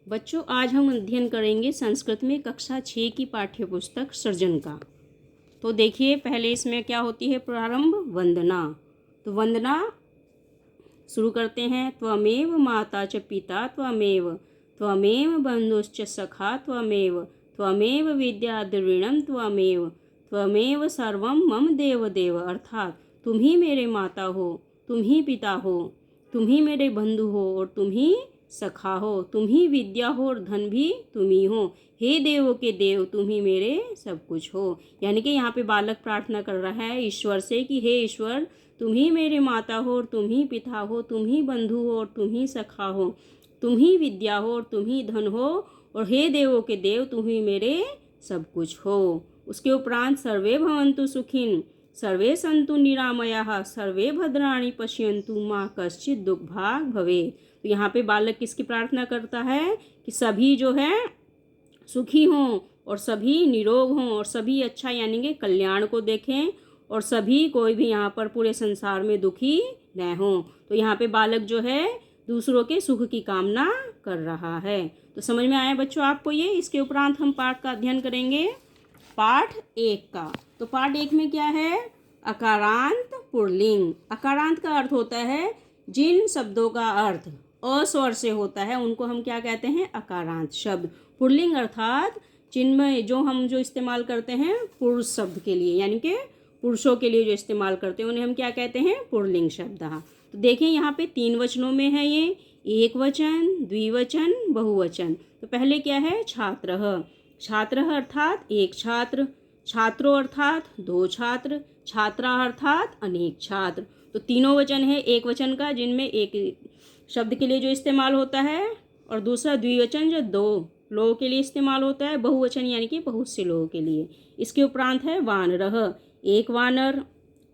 बच्चों, आज हम अध्ययन करेंगे संस्कृत में कक्षा 6 की पाठ्य पुस्तक सृजन का। तो देखिए, पहले इसमें क्या होती है, प्रारंभ वंदना। तो वंदना शुरू करते हैं। त्वमेव माता च पिता त्वमेव, त्वमेव बंधुश्च सखा त्वमेव, त्वमेव विद्या द्रविणम त्वमेव, त्वमेव सर्वम मम देव देव। अर्थात तुम ही मेरे माता हो, तुम ही पिता हो, तुम ही मेरे बंधु हो और तुम ही सखा हो, तुम ही विद्या हो और धन भी तुम ही हो। हे देवों के देव, तुम ही मेरे सब कुछ हो। यानी कि यहाँ पे बालक प्रार्थना कर रहा है ईश्वर से कि हे ईश्वर, तुम ही मेरे माता हो और तुम ही पिता हो, तुम ही बंधु हो और तुम ही सखा हो, तुम ही विद्या हो और तुम ही धन हो, और हे देवों के देव, तुम ही मेरे सब कुछ हो। उसके उपरांत सर्वे भवन्तु सुखिन, सर्वे सन्तु निरामयाः, सर्वे भद्राणि पश्यन्तु माँ कश्चित् दुर्भाग् भवेत्। तो यहाँ पे बालक किसकी प्रार्थना करता है कि सभी जो है सुखी हों और सभी निरोग हों और सभी अच्छा यानी कि कल्याण को देखें और सभी कोई भी यहाँ पर पूरे संसार में दुखी न हो। तो यहाँ पे बालक जो है दूसरों के सुख की कामना कर रहा है। तो समझ में आया बच्चों आपको ये। इसके उपरांत हम पाठ का अध्ययन करेंगे, पाठ 1 का। तो पाठ 1 में क्या है, अकारांत पुल्लिंग। अकारांत का अर्थ होता है जिन शब्दों का अर्थ अस्वर से होता है उनको हम क्या कहते हैं, अकारांत शब्द। पुल्लिंग अर्थात जिनमें जो इस्तेमाल करते हैं पुरुष शब्द के लिए, यानी कि पुरुषों के लिए जो इस्तेमाल करते हैं उन्हें हम क्या कहते हैं, पुल्लिंग शब्द। तो देखिए यहाँ पे 3 वचनों में है ये, एक वचन, द्विवचन, बहुवचन। तो पहले क्या है, छात्रः। छात्रः अर्थात एक छात्र, छात्रों अर्थात 2 छात्र, छात्रा अर्थात अनेक छात्र। तो तीनों वचन है एक वचन का जिनमें एक शब्द के लिए जो इस्तेमाल होता है, और दूसरा द्विवचन जो 2 लोगों के लिए इस्तेमाल होता है, बहुवचन यानी कि बहुत से लोगों के लिए। इसके उपरांत है वानरः, एक वानर,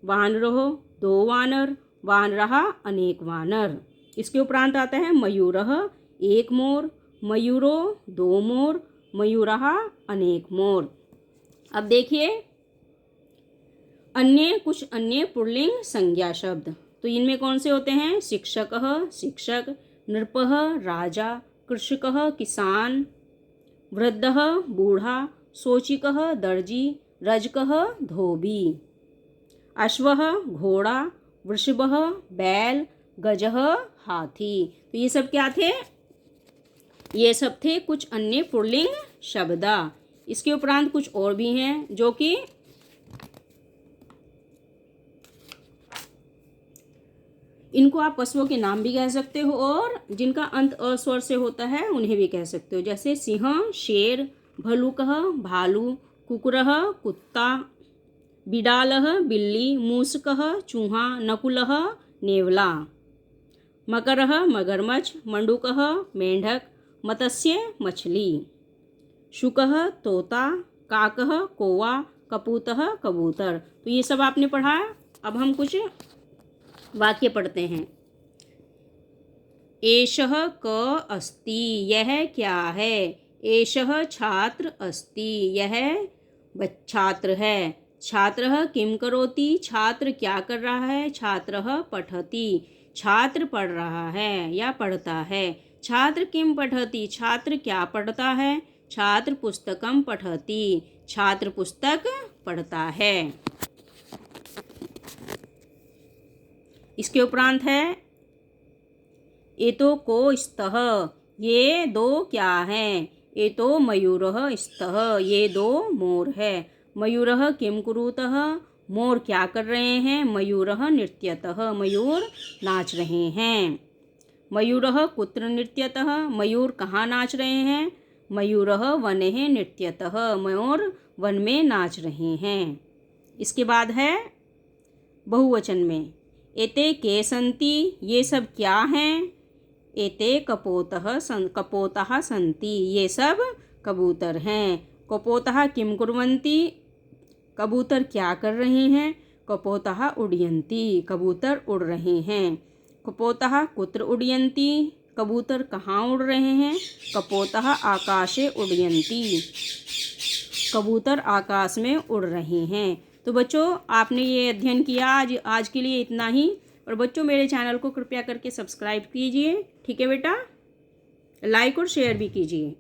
वानरहो 2 वानर, वानरः अनेक वानर। इसके उपरांत आता है मयूरः, एक मोर, मयूरो 2 मोर, मयूरः अनेक मोर। अब देखिए कुछ अन्य पुल्लिंग संज्ञा शब्द। तो इनमें कौन से होते हैं, शिक्षकः शिक्षक, नृपः राजा, कृषकः किसान, वृद्धः बूढ़ा, शोचिकः दर्जी, रजकः धोबी, अश्वः घोड़ा, वृषभः बैल, गजः हाथी। तो ये सब क्या थे, ये सब थे कुछ अन्य पुल्लिंग शब्द। इसके उपरांत कुछ और भी हैं जो कि इनको आप पशुओं के नाम भी कह सकते हो और जिनका अंत अस्वर से होता है उन्हें भी कह सकते हो, जैसे सिंह शेर, भलुकः भालू, कुकुरः कुत्ता, बिडालः बिल्ली, मूषकः चूहा, नकुलः नेवला, मकरः मगरमच्छ, मंडूकः मेंढक, मत्स्य मछली, शुकः तोता, काकः कौवा, कपूतः कबूतर। तो ये सब आपने पढ़ा। अब हम कुछ वाक्य पढ़ते हैं। एषः क अस्ति, यह क्या है। एषः छात्र अस्ति, यह छात्र है। छात्रः किं करोति, छात्र क्या कर रहा है। छात्रः पठति, छात्र पढ़ रहा है या पढ़ता है। छात्र किं पठति, छात्र क्या पढ़ता है। छात्र पुस्तकं पठति, छात्र पुस्तक पढ़ता है। इसके उपरांत है एतो को स्तः, ये 2 क्या हैं। एतो मयूरः स्तः, ये 2 मोर है। मयूरः किं कुरुतः, मोर क्या कर रहे हैं। मयूरः नृत्यतः, मयूर नाच रहे हैं। मयूरः कुत्र नृत्यतः, मयूर कहाँ नाच रहे हैं। मयूरः वने नृत्यतः, मयूर वन में नाच रहे हैं। इसके बाद है बहुवचन में, एते के सन्ति, ये सब क्या हैं। एते कपोतः सन्ति, ये सब कबूतर हैं। कपोतः किं कुर्वन्ति, कबूतर क्या कर रहे हैं। कपोतः उड्यन्ति, कबूतर उड़ रहे हैं। कपोतः कुत्र उड्यन्ति, कबूतर कहाँ उड़ रहे हैं। कपोतः आकाशे उड्यन्ति, कबूतर आकाश में उड़ रहे हैं। तो बच्चों, आपने ये अध्ययन किया। आज के लिए इतना ही। और बच्चों, मेरे चैनल को कृपया करके सब्सक्राइब कीजिए, ठीक है बेटा। लाइक और शेयर भी कीजिए।